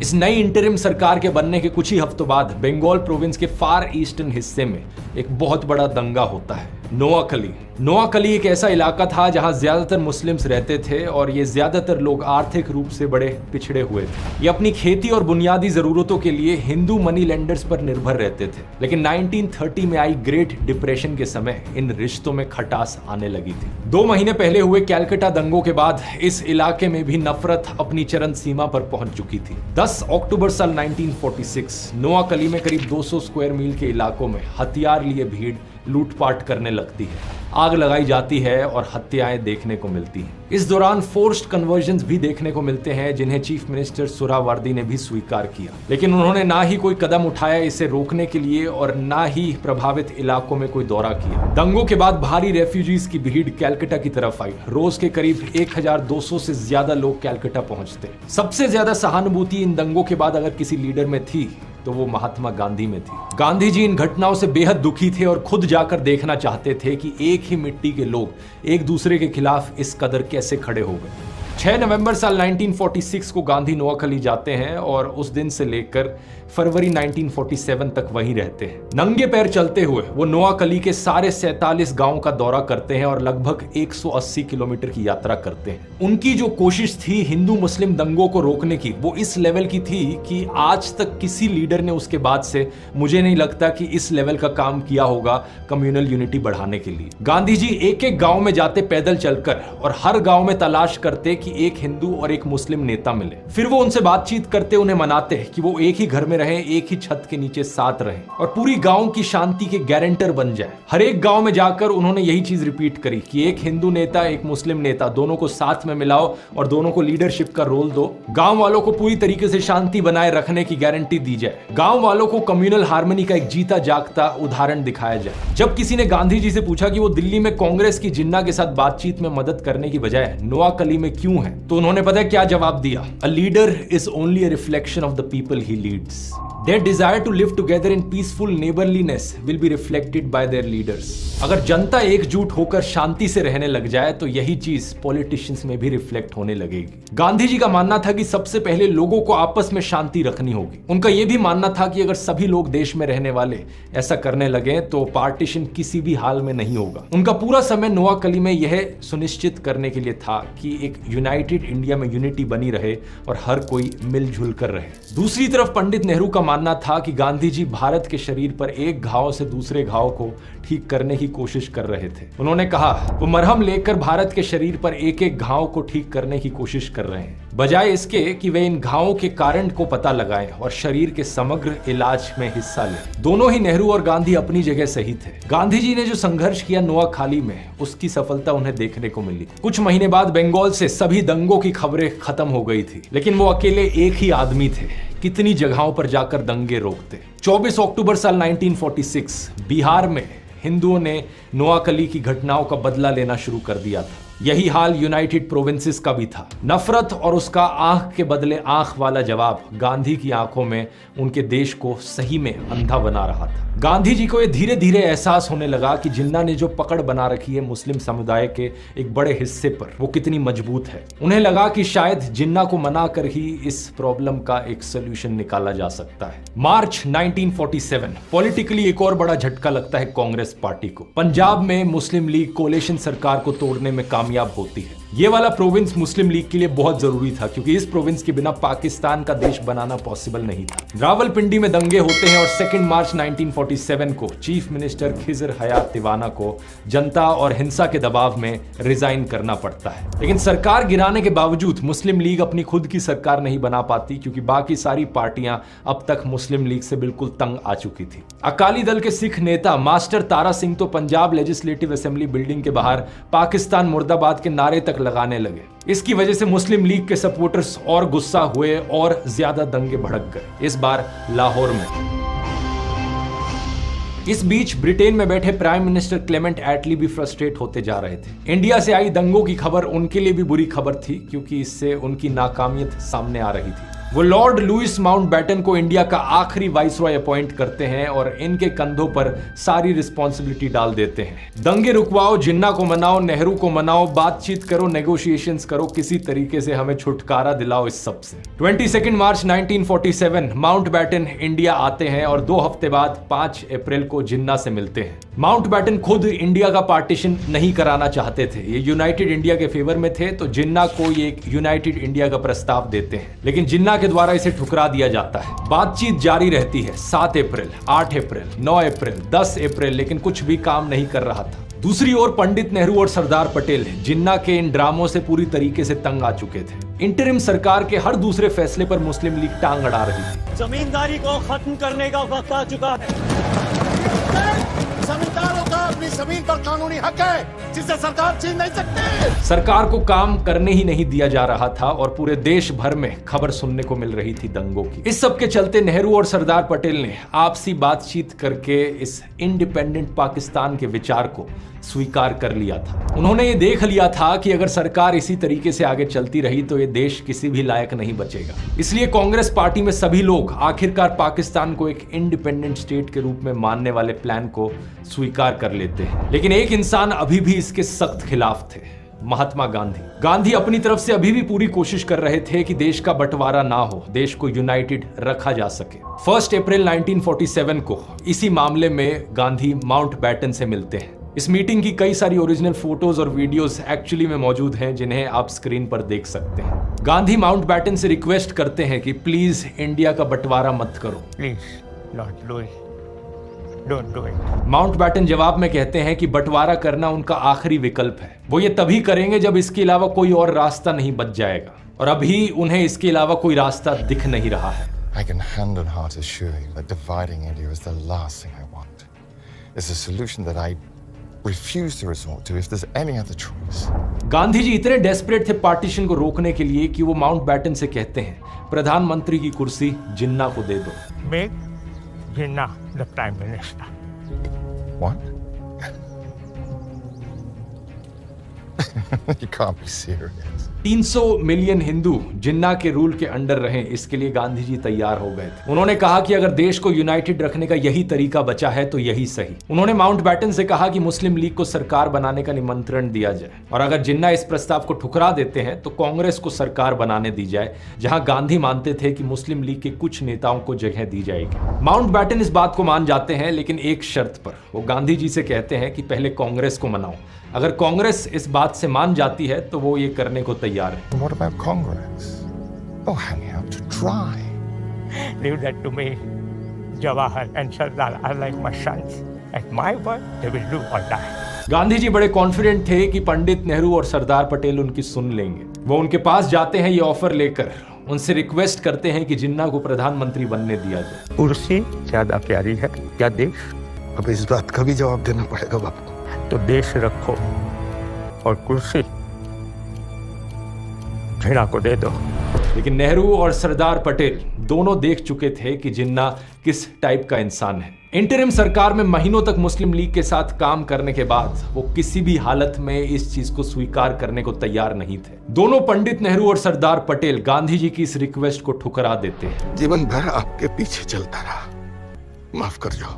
इस नई इंटरिम सरकार के बनने के कुछ ही हफ्तों बाद बंगाल प्रोविंस के फार ईस्टर्न हिस्से में एक बहुत बड़ा दंगा होता है। नोआखली एक ऐसा इलाका था जहां ज्यादातर मुस्लिम्स रहते थे और ये ज्यादातर लोग आर्थिक रूप से बड़े पिछड़े हुए थे। ये अपनी खेती और बुनियादी जरूरतों के लिए हिंदू मनी लेंडर्स पर निर्भर रहते थे। लेकिन 1930 में आई ग्रेट डिप्रेशन के समय इन रिश्तों में खटास आने लगी थी। 2 महीने पहले हुए कैलकाटा दंगों के बाद इस इलाके में भी नफरत अपनी चरम सीमा पर पहुंच चुकी थी। 10 अक्टूबर साल 1946 नोआखली में करीब 200 स्क्वायर मील के इलाकों में हथियार लिए भीड़ लूटपाट करने लगती है, आग लगाई जाती है और हत्याएं देखने को मिलती हैं। इस दौरान फोर्स्ड कन्वर्जन्स भी देखने को मिलते हैं जिन्हें चीफ मिनिस्टर सुहरावर्दी ने भी स्वीकार किया, लेकिन उन्होंने ना ही कोई कदम उठाया इसे रोकने के लिए और ना ही प्रभावित इलाकों में कोई दौरा किया। दंगों के बाद भारी रेफ्यूजीज की भीड़ कैलकाटा की तरफ आई। रोज के करीब 1200 से ज्यादा लोग कैलकाटा पहुंचते। सबसे ज्यादा सहानुभूति इन दंगों के बाद अगर किसी लीडर में थी तो वो महात्मा गांधी में थी। गांधी जी इन घटनाओं से बेहद दुखी थे और खुद जाकर देखना चाहते थे कि एक ही मिट्टी के लोग एक दूसरे के खिलाफ इस कदर कैसे खड़े हो गए। 6 नवंबर साल 1946 को गांधी नोआखली जाते हैं और उस दिन से लेकर फरवरी 1947 तक वहीं रहते हैं। नंगे पैर चलते हुए वो नोआखली के सारे 47 गांवों का दौरा करते हैं और लगभग 180 किलोमीटर की यात्रा करते हैं। उनकी जो कोशिश थी हिंदू मुस्लिम दंगों को रोकने की, वो इस लेवल की थी कि आज तक किसी लीडर ने उसके बाद से मुझे नहीं लगता कि इस लेवल का काम किया होगा कम्युनल यूनिटी बढ़ाने के लिए। गांधी जी एक एक गांव में जाते पैदल चलकर और हर गांव में तलाश करते कि एक हिंदू और एक मुस्लिम नेता मिले। फिर वो उनसे बातचीत करते, उन्हें मनाते कि वो एक ही घर में रहें, एक ही छत के नीचे साथ रहें और पूरी गांव की शांति के गारंटर बन जाए। हर एक गांव में जाकर उन्होंने यही चीज रिपीट करी कि एक हिंदू नेता एक मुस्लिम नेता दोनों को साथ में मिलाओ और दोनों को लीडरशिप का रोल दो। गांव वालों को पूरी तरीके से शांति बनाए रखने की गारंटी दी जाए। गांव वालों को कम्युनल हार्मनी का एक जीता जागता उदाहरण दिखाया जाए। जब किसी ने गांधी जी से पूछा कि वो दिल्ली में कांग्रेस की जिन्ना के साथ बातचीत में मदद करने की बजाय नोआखली में क्यों है, तो उन्होंने पता है क्या जवाब दिया? A leader is only a reflection of the people he leads. Their desire to live together in peaceful neighborliness will be reflected by their leaders. अगर जनता एकजुट होकर शांति से रहने लग जाए तो यही चीज पॉलिटिशियंस में भी रिफ्लेक्ट होने लगेगी। गांधी जी का मानना था कि सबसे पहले लोगों को आपस में शांति रखनी होगी। उनका यह भी मानना था कि अगर सभी लोग देश में रहने वाले ऐसा करने लगे तो पार्टीशन किसी भी हाल में नहीं होगा। उनका पूरा समय नोआखली में यह सुनिश्चित करने के लिए था कि एक यूनाइटेड इंडिया में यूनिटी बनी रहे और हर कोई मिलजुल कर रहे। दूसरी तरफ पंडित नेहरू का मानना था कि गांधी जी भारत के शरीर पर एक घाव से दूसरे घाव को ठीक करने की कोशिश कर रहे थे। उन्होंने कहा वो मरहम लेकर भारत के शरीर पर एक एक घाव को ठीक करने की कोशिश कर रहे हैं, बजाय इसके कि वे इन घावों के कारण को पता लगाएं और शरीर के समग्र इलाज में हिस्सा लें। दोनों ही नेहरू और गांधी अपनी जगह सही थे। गांधी जी ने जो संघर्ष किया नोआखली में, उसकी सफलता उन्हें देखने को मिली। कुछ महीने बाद बंगाल से सभी दंगों की खबरें खत्म हो गई थी, लेकिन वो अकेले एक ही आदमी थे। कितनी जगहों पर जाकर दंगे रोकते। 24 अक्टूबर साल 1946 बिहार में हिंदुओं ने नोआखली की घटनाओं का बदला लेना शुरू कर दिया था। यही हाल यूनाइटेड प्रोविंसेस का भी था। नफरत और उसका आंख के बदले आंख वाला जवाब गांधी की आंखों में उनके देश को सही में अंधा बना रहा था। गांधी जी को यह धीरे धीरे एहसास होने लगा कि जिन्ना ने जो पकड़ बना रखी है मुस्लिम समुदाय के एक बड़े हिस्से पर, वो कितनी मजबूत है। उन्हें लगा कि शायद जिन्ना को मना कर ही इस प्रॉब्लम का एक सोल्यूशन निकाला जा सकता है। मार्च 1947 पॉलिटिकली एक और बड़ा झटका लगता है कांग्रेस पार्टी को। पंजाब में मुस्लिम लीग कोalition सरकार को तोड़ने में कामयाब होती है। ये वाला प्रोविंस मुस्लिम लीग के लिए बहुत जरूरी था, क्योंकि इस प्रोविंस के बिना पाकिस्तान का देश बनाना पॉसिबल नहीं था। रावलपिंडी में दंगे होते हैं और 2 मार्च 1947 को चीफ मिनिस्टर खिजर हयात तिवाना को जनता और हिंसा के दबाव में रिजाइन करना पड़ता है। लेकिन सरकार गिराने के बावजूद मुस्लिम लीग अपनी खुद की सरकार नहीं बना पाती, क्योंकि बाकी सारी पार्टियां अब तक मुस्लिम लीग से बिल्कुल तंग आ चुकी थी। अकाली दल के सिख नेता मास्टर तारा सिंह तो पंजाब लेजिस्लेटिव असेंबली बिल्डिंग के बाहर पाकिस्तान मुर्दाबाद के नारे तक लगाने लगे। इसकी वजह से मुस्लिम लीग के सपोर्टर्स और गुस्सा हुए और ज्यादा दंगे भड़क गए, इस बार लाहौर में। इस बीच ब्रिटेन में बैठे प्राइम मिनिस्टर क्लेमेंट एटली भी फ्रस्ट्रेट होते जा रहे थे। इंडिया से आई दंगों की खबर उनके लिए भी बुरी खबर थी, क्योंकि इससे उनकी नाकामियत सामने आ रही थी। वो लॉर्ड लुइस माउंटबैटन को इंडिया का आखिरी वाइसरॉय अपॉइंट करते हैं और इनके कंधों पर सारी रिस्पॉन्सिबिलिटी डाल देते हैं। दंगे रुकवाओ, जिन्ना को मनाओ, नेहरू को मनाओ, बातचीत करो, नेगोशिएशंस करो, किसी तरीके से हमें छुटकारा दिलाओ इस सब से। 22 मार्च 1947 माउंटबैटन इंडिया आते हैं और 2 हफ्ते बाद 5 अप्रैल को जिन्ना से मिलते हैं। माउंटबैटन खुद इंडिया का पार्टीशन नहीं कराना चाहते थे, ये यूनाइटेड इंडिया के फेवर में थे, तो जिन्ना को ये एक यूनाइटेड इंडिया का प्रस्ताव देते हैं, लेकिन जिन्ना के द्वारा इसे ठुकरा दिया जाता है। बातचीत जारी रहती है 7 अप्रैल, 8 अप्रैल, 9 अप्रैल, 10 अप्रैल, लेकिन कुछ भी काम नहीं कर रहा था। दूसरी ओर पंडित नेहरू और सरदार पटेल जिन्ना के इन ड्रामों से पूरी तरीके से तंग आ चुके थे। इंटरिम सरकार के हर दूसरे फैसले पर मुस्लिम लीग टांग अड़ा रही थी। जमींदारी को खत्म करने का वक्त आ चुका है। जमींदारों का अपनी जमीन पर कानूनी हक है जिसे सरकार छीन नहीं सकती। सरकार को काम करने ही नहीं दिया जा रहा था और पूरे देश भर में खबर सुनने को मिल रही थी दंगों की। इस सब के चलते नेहरू और सरदार पटेल ने आपसी बातचीत करके इस इंडिपेंडेंट पाकिस्तान के विचार को स्वीकार कर लिया था। उन्होंने ये देख लिया था कि अगर सरकार इसी तरीके से आगे चलती रही तो ये देश किसी भी लायक नहीं बचेगा। इसलिए कांग्रेस पार्टी में सभी लोग आखिरकार पाकिस्तान को एक इंडिपेंडेंट स्टेट के रूप में मानने वाले प्लान को स्वीकार कर लेते हैं। लेकिन एक इंसान अभी भी इसके सख्त खिलाफ थे, महात्मा गांधी। गांधी अपनी तरफ से अभी भी पूरी कोशिश कर रहे थे कि देश का बंटवारा ना हो, देश को यूनाइटेड रखा जा सके। 1 अप्रैल 1947 को इसी मामले में गांधी माउंटबैटन से मिलते हैं। इस मीटिंग की कई सारी ओरिजिनल फोटोज और वीडियोस एक्चुअली में मौजूद हैं, जिन्हें आप स्क्रीन पर देख सकते हैं। गांधी माउंटबैटन से रिक्वेस्ट करते हैं कि प्लीज इंडिया का बंटवारा मत करो। Please lord Louis, don't do it. Mountbatten जवाब में कहते हैं कि बंटवारा करना उनका आखिरी विकल्प है। वो ये तभी करेंगे जब इसके अलावा कोई और रास्ता नहीं बच जाएगा, और अभी उन्हें इसके अलावा कोई रास्ता दिख नहीं रहा है। I can hand on heart assure you that dividing India is the last thing I want. It's a solution that I refuse to resort to if there's any other choice. Gandhi ji इतने डेस्परेट थे पार्टीशन को रोकने के लिए कि वो माउंटबैटन से कहते हैं, प्रधानमंत्री की कुर्सी जिन्ना को दे दो। Make Jinnah the Prime Minister. What? You can't be serious. 300 million Hindu Jinnah के रूल के अंडर रहें, इसके लिए गांधी जी तैयार हो गए थे। उन्होंने कहा कि अगर देश को यूनाइटेड रखने का यही तरीका बचा है तो यही सही। उन्होंने माउंटबैटन से कहा कि मुस्लिम लीग को सरकार बनाने का निमंत्रण दिया जाए, और अगर जिन्ना इस प्रस्ताव को ठुकरा देते हैं तो कांग्रेस को सरकार बनाने दी जाए, जहां गांधी मानते थे कि मुस्लिम लीग के कुछ नेताओं को जगह दी जाएगी। माउंटबैटन इस बात को मान जाते हैं, लेकिन एक शर्त पर। वो गांधी जी से कहते हैं कि पहले कांग्रेस को मनाओ। अगर कांग्रेस इस बात से मान जाती है तो वो ये करने को तैयार है। What about Congress? Oh, hang out to dry. Leave that to me. Jawahar and Sardar are like my sons. At my word, they will do or die. Gandhi ji बड़े कॉन्फिडेंट थे कि पंडित नेहरू और सरदार पटेल उनकी सुन लेंगे। वो उनके पास जाते हैं ये ऑफर लेकर, उनसे रिक्वेस्ट करते हैं कि जिन्ना को प्रधानमंत्री बनने दिया जाए। कुर्सी ज्यादा प्यारी है क्या देश? अब इस बात का भी जवाब देना पड़ेगा बापू। तो देश रखो और कुर्सी जिन्ना को दे दो। लेकिन नेहरू और सरदार पटेल दोनों देख चुके थे कि जिन्ना किस टाइप का इंसान है। इंटरिम सरकार में महीनों तक मुस्लिम लीग के साथ काम करने के बाद वो किसी भी हालत में इस चीज को स्वीकार करने को तैयार नहीं थे। दोनों पंडित नेहरू और सरदार पटेल गांधी जी की इस रिक्वेस्ट को ठुकरा देते हैं। जीवन भर आपके पीछे चलता रहा, माफ कर जाओ,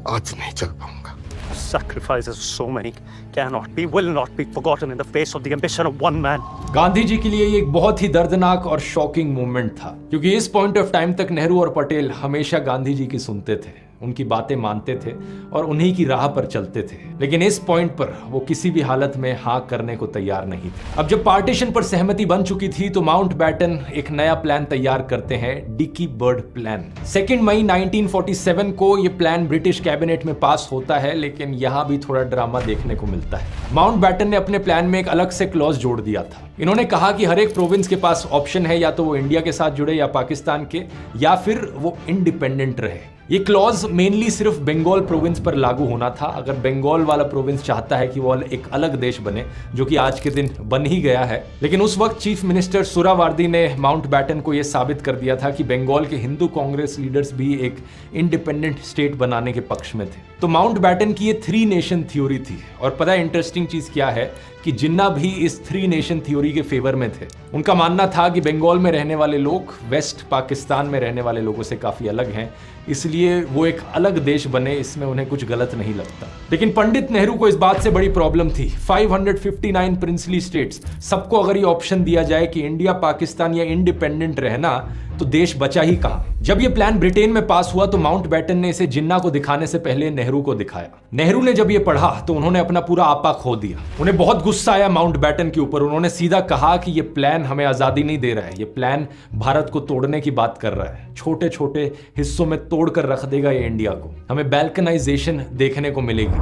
आज नहीं चल पाऊंगा। Sacrifices so many cannot be, will not be forgotten in the face of the ambition of one man. Gandhi ji के लिए ये एक बहुत ही दर्दनाक और शॉकिंग मोमेंट था, क्योंकि इस पॉइंट ऑफ टाइम तक नेहरू और पटेल हमेशा गांधी जी की सुनते थे, उनकी बातें मानते थे और उन्हीं की राह पर चलते थे। लेकिन इस पॉइंट पर वो किसी भी हालत में हाँ करने को तैयार नहीं थे। अब जब पार्टीशन पर सहमति बन चुकी थी तो माउंटबैटन एक नया प्लान तैयार करते हैं, डिकी बर्ड प्लान। 2 मई 1947 को ये प्लान ब्रिटिश कैबिनेट में पास होता है, लेकिन यहाँ भी थोड़ा ड्रामा देखने को मिलता है। माउंटबैटन ने अपने प्लान में एक अलग से क्लॉज जोड़ दिया था। इन्होंने कहा कि हर एक प्रोविंस के पास ऑप्शन है, या तो वो इंडिया के साथ जुड़े या पाकिस्तान के, या फिर वो इंडिपेंडेंट रहे। ये क्लॉज मेनली सिर्फ बंगाल प्रोविंस पर लागू होना था। अगर बंगाल वाला प्रोविंस चाहता है कि वो एक अलग देश बने, जो कि आज के दिन बन ही गया है, लेकिन उस वक्त चीफ मिनिस्टर सुहरावर्दी ने माउंटबैटन को यह साबित कर दिया था कि बंगाल के हिंदू कांग्रेस लीडर्स भी एक इंडिपेंडेंट स्टेट बनाने के पक्ष में थे। तो माउंटबैटन की ये 3 नेशन थ्योरी थी। और पता है इंटरेस्टिंग चीज क्या है कि जिन्ना भी इस 3 नेशन थ्योरी के फेवर में थे। उनका मानना था कि बंगाल में रहने वाले लोग वेस्ट पाकिस्तान में रहने वाले लोगों से काफी अलग हैं, इसलिए वो एक अलग देश बने, इसमें उन्हें कुछ गलत नहीं लगता। लेकिन पंडित नेहरू को इस बात से बड़ी प्रॉब्लम थी। 559 प्रिंसली स्टेट्स, सबको अगर ये ऑप्शन दिया जाए कि इंडिया, पाकिस्तान या इंडिपेंडेंट रहना, तो देश बचा ही कहां। जब ये प्लान ब्रिटेन में पास हुआ तो माउंटबेटन ने इसे जिन्ना को दिखाने से पहले नेहरू को दिखाया। नेहरू ने जब ये पढ़ा तो उन्होंने अपना पूरा आपा खो दिया। उन्हें बहुत गुस्सा आया माउंटबेटन के ऊपर। उन्होंने सीधा कहा कि ये प्लान हमें आजादी नहीं दे रहा है, ये प्लान भारत को तोड़ने की बात कर रहा है, छोटे छोटे हिस्सों में तोड़कर रख देगा ये इंडिया को, हमें बैल्कनाइजेशन देखने को मिलेगी।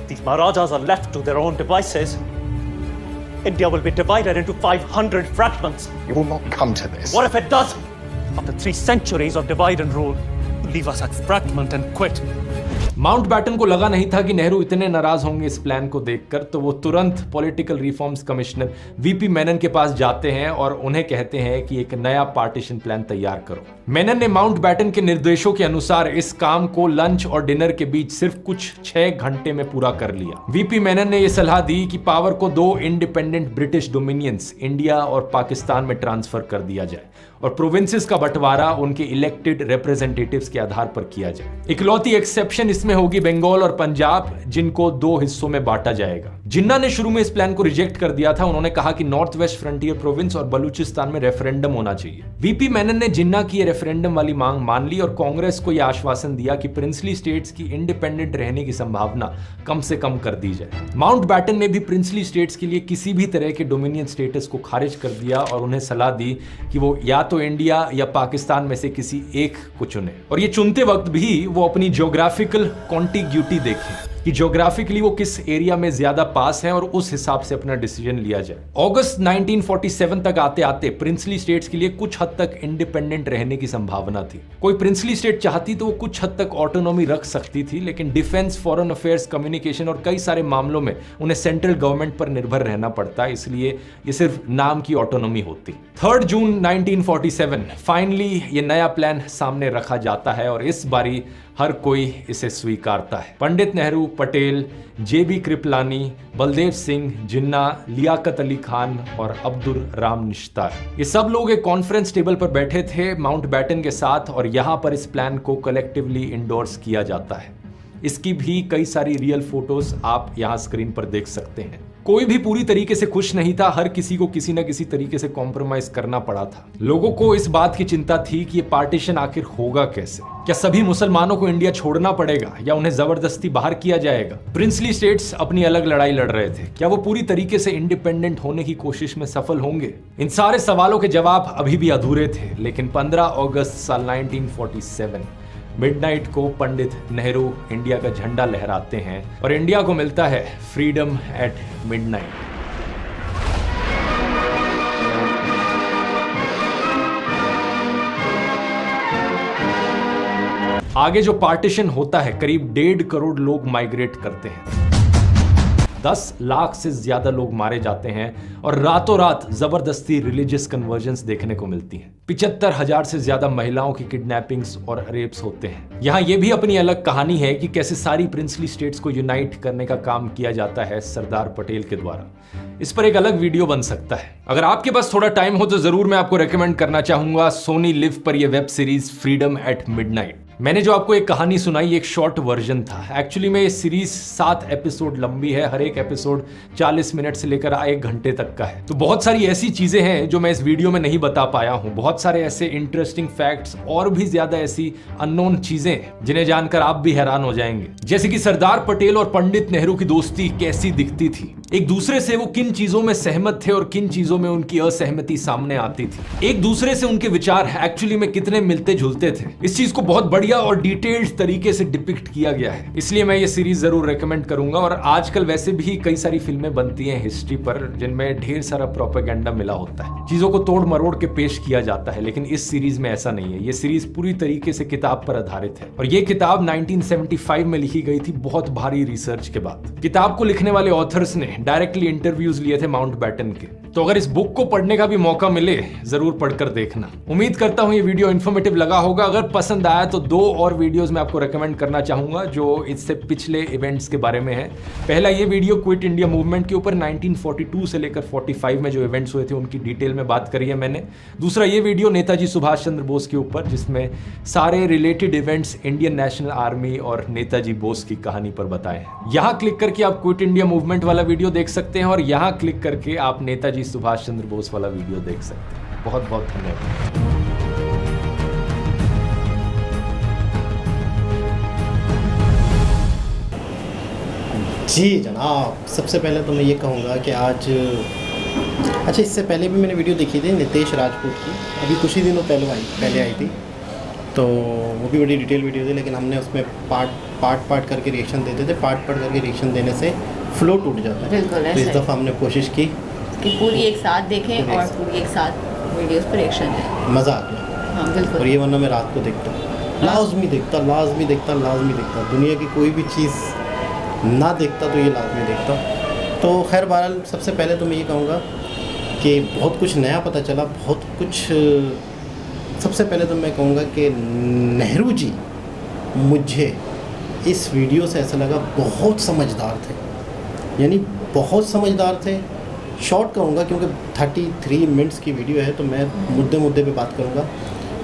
These Maharajas are left to their own devices. India will be divided into 500 fragments. You will not come to this. What if it does? After 3 centuries of divide and rule, leave us at fragment and quit. Mountbatten को लगा नहीं था कि नेहरू इतने नाराज होंगे इस प्लान को देखकर, तो वो तुरंत political reforms commissioner VP Menon के पास जाते हैं और उन्हें कहते हैं कि एक नया पार्टीशन प्लान तैयार करो। मेनन ने माउंटबेटन के निर्देशों के अनुसार इस काम को लंच और डिनर के बीच सिर्फ कुछ 6 घंटे में पूरा कर लिया। वीपी मेनन ने यह सलाह दी कि पावर को 2 इंडिपेंडेंट ब्रिटिश डोमिनियंस, इंडिया और पाकिस्तान में ट्रांसफर कर दिया जाए और प्रोविंसेस का बंटवारा उनके इलेक्टेड रिप्रेजेंटेटिव्स के आधार पर किया जाए। इकलौती एक्सेप्शन इसमें होगी बंगाल और पंजाब, जिनको 2 हिस्सों में बांटा जाएगा। जिन्ना ने शुरू में इस प्लान को रिजेक्ट कर दिया था। उन्होंने कहा कि नॉर्थ वेस्ट फ्रंटियर प्रोविंस और बलूचिस्तान में रेफरेंडम होना चाहिए। वीपी मेनन ने जिन्ना की रेफरेंडम वाली मांग मान ली और कांग्रेस को यह आश्वासन दिया कि प्रिंसली स्टेट्स की इंडिपेंडेंट रहने की संभावना कम से कम कर दी जाए। माउंटबेटन ने भी प्रिंसली स्टेट्स के लिए किसी भी तरह के डोमिनियन स्टेटस को खारिज कर दिया और उन्हें सलाह दी कि वो या तो इंडिया या पाकिस्तान में से किसी एक को चुने, और ये चुनते वक्त भी वो अपनी ज्योग्राफिकल कॉन्टिग्यूटी देखें कि ज्योग्राफिकली वो किस एरिया में ज्यादा पास हैं और उस हिसाब से अपना डिसीजन लिया जाए। अगस्त 1947 तक आते आते प्रिंसली स्टेट्स के लिए कुछ हद तक इंडिपेंडेंट रहने की संभावना थी। कोई प्रिंसली स्टेट चाहती तो वो कुछ हद तक ऑटोनॉमी रख सकती थी, लेकिन डिफेंस, फॉरेन अफेयर्स, कम्युनिकेशन और कई सारे मामलों में उन्हें सेंट्रल गवर्नमेंट पर निर्भर रहना पड़ता, इसलिए ये सिर्फ नाम की ऑटोनॉमी होती। 3 जून 1947 फाइनली ये नया प्लान सामने रखा जाता है और इस बारी हर कोई इसे स्वीकारता है। पंडित नेहरू, पटेल, जेबी कृपलानी, बलदेव सिंह, जिन्ना, लियाकत अली खान और अब्दुल राम निश्तार, ये सब लोग एक कॉन्फ्रेंस टेबल पर बैठे थे माउंटबेटन के साथ और यहां पर इस प्लान को कलेक्टिवली इंडोर्स किया जाता है। इसकी भी कई सारी रियल फोटोज आप यहां स्क्रीन पर देख सकते हैं। कोई भी पूरी तरीके से खुश नहीं था, हर किसी को किसी न किसी तरीके से कॉम्प्रोमाइज करना पड़ा था। लोगों को इस बात की चिंता थी कि ये पार्टीशन आखिर होगा कैसे। क्या सभी मुसलमानों को इंडिया छोड़ना पड़ेगा या उन्हें जबरदस्ती बाहर किया जाएगा? प्रिंसली स्टेट्स अपनी अलग लड़ाई लड़ रहे थे, क्या वो पूरी तरीके से इंडिपेंडेंट होने की कोशिश में सफल होंगे? इन सारे सवालों के जवाब अभी भी अधूरे थे, लेकिन 15 अगस्त साल 1947 मिडनाइट को पंडित नेहरू इंडिया का झंडा लहराते हैं और इंडिया को मिलता है फ्रीडम एट मिडनाइट। आगे जो पार्टीशन होता है, करीब 1.5 करोड़ लोग माइग्रेट करते हैं, 10 लाख से ज्यादा लोग मारे जाते हैं और रातों रात जबरदस्ती रिलीजियस कन्वर्जन्स देखने को मिलती हैं। 75,000 से ज्यादा महिलाओं की किडनैपिंग्स और रेप्स होते हैं। यहाँ ये भी अपनी अलग कहानी है कि कैसे सारी प्रिंसली स्टेट्स को यूनाइट करने का काम किया जाता है सरदार पटेल के द्वारा। इस पर एक अलग वीडियो बन सकता है। अगर आपके पास थोड़ा टाइम हो तो जरूर मैं आपको रेकमेंड करना चाहूंगा सोनी लिव पर यह web series Freedom at Midnight. मैंने जो आपको एक कहानी सुनाई, एक शॉर्ट वर्जन था। एक्चुअली में ये सीरीज 7 एपिसोड लंबी है, हर एक एपिसोड 40 मिनट से लेकर 1 घंटे तक का है। तो बहुत सारी ऐसी चीजें हैं जो मैं इस वीडियो में नहीं बता पाया हूं। बहुत सारे ऐसे इंटरेस्टिंग फैक्ट्स और भी ज्यादा ऐसी अननोन चीजें जिन्हें जानकर आप भी हैरान हो जाएंगे। जैसे कि सरदार पटेल और पंडित नेहरू की दोस्ती कैसी दिखती थी, एक दूसरे से वो किन चीजों में सहमत थे और किन चीजों में उनकी असहमति सामने आती थी, एक दूसरे से उनके विचार एक्चुअली में कितने मिलते जुलते थे। इस चीज को बहुत बढ़िया और डिटेल्ड तरीके से डिपिक्ट किया गया है, इसलिए मैं ये सीरीज जरूर रेकमेंड करूंगा। और आजकल वैसे भी कई सारी फिल्में बनती हैं हिस्ट्री पर जिनमें ढेर सारा प्रोपेगेंडा मिला होता है, चीजों को तोड़ मरोड़ के पेश किया जाता है, लेकिन इस सीरीज में ऐसा नहीं है। ये सीरीज पूरी तरीके से किताब पर आधारित है और ये किताब 1975 में लिखी गई थी, बहुत भारी रिसर्च के बाद। किताब को लिखने वाले ऑथर्स ने डायरेक्टली इंटरव्यूज लिए थे माउंटबेटन के। तो अगर इस बुक को पढ़ने का भी मौका मिले जरूर पढ़कर देखना। उम्मीद करता हूं ये वीडियो इन्फॉर्मेटिव लगा होगा। अगर पसंद आया तो 2 और वीडियोस मैं आपको रेकमेंड करना चाहूंगा जो इससे पिछले इवेंट्स के बारे में है। पहला ये वीडियो क्विट इंडिया मूवमेंट के ऊपर 1942 से लेकर 45 में जो इवेंट्स हुए थे उनकी डिटेल में बात करी है मैंने। दूसरा ये वीडियो नेताजी सुभाष चंद्र बोस के ऊपर जिसमें सारे related events Indian national army और नेताजी बोस की कहानी पर बताए। यहां क्लिक करके आप क्विट इंडिया मूवमेंट वाला वीडियो देख सकते हैं और यहां क्लिक करके आप नेताजी सुभाष चंद्र बोस वाला वीडियो देख सकते हैं। बहुत बहुत धन्यवाद। जी जनाब, सबसे पहले तो मैं ये कहूँगा कि आज अच्छा इससे पहले भी मैंने वीडियो देखी थी नितेश राजपूत की, अभी कुछ ही दिनों पहले आई थी, तो वो भी बड़ी डिटेल वीडियो थी, लेकिन हमने उसमें पार्ट करके रिएक्शन देते थे। पार्ट करके रिएक्शन देने से फ्लो टूट जाता है। बिल्कुल, तो इस दफ़ा हमने कोशिश की कि पूरी एक साथ देखें और पूरी एक साथ वीडियोस पर रिएक्शन दें। मज़ा आ गया। हाँ बिल्कुल। और ये वरना मैं रात को देखता, लाजमी देखता। दुनिया की कोई भी चीज़ ना देखता तो ये लाजमी देखता। तो खैर बहरहाल सबसे पहले तो मैं ये कहूँगा कि बहुत कुछ नया पता चला, बहुत कुछ। सबसे पहले तो मैं कहूँगा कि नेहरू जी मुझे इस वीडियो से ऐसा लगा बहुत समझदार थे, यानी बहुत समझदार थे। शॉर्ट कहूँगा क्योंकि 33 मिनट्स की वीडियो है, तो मैं मुद्दे पे बात करूँगा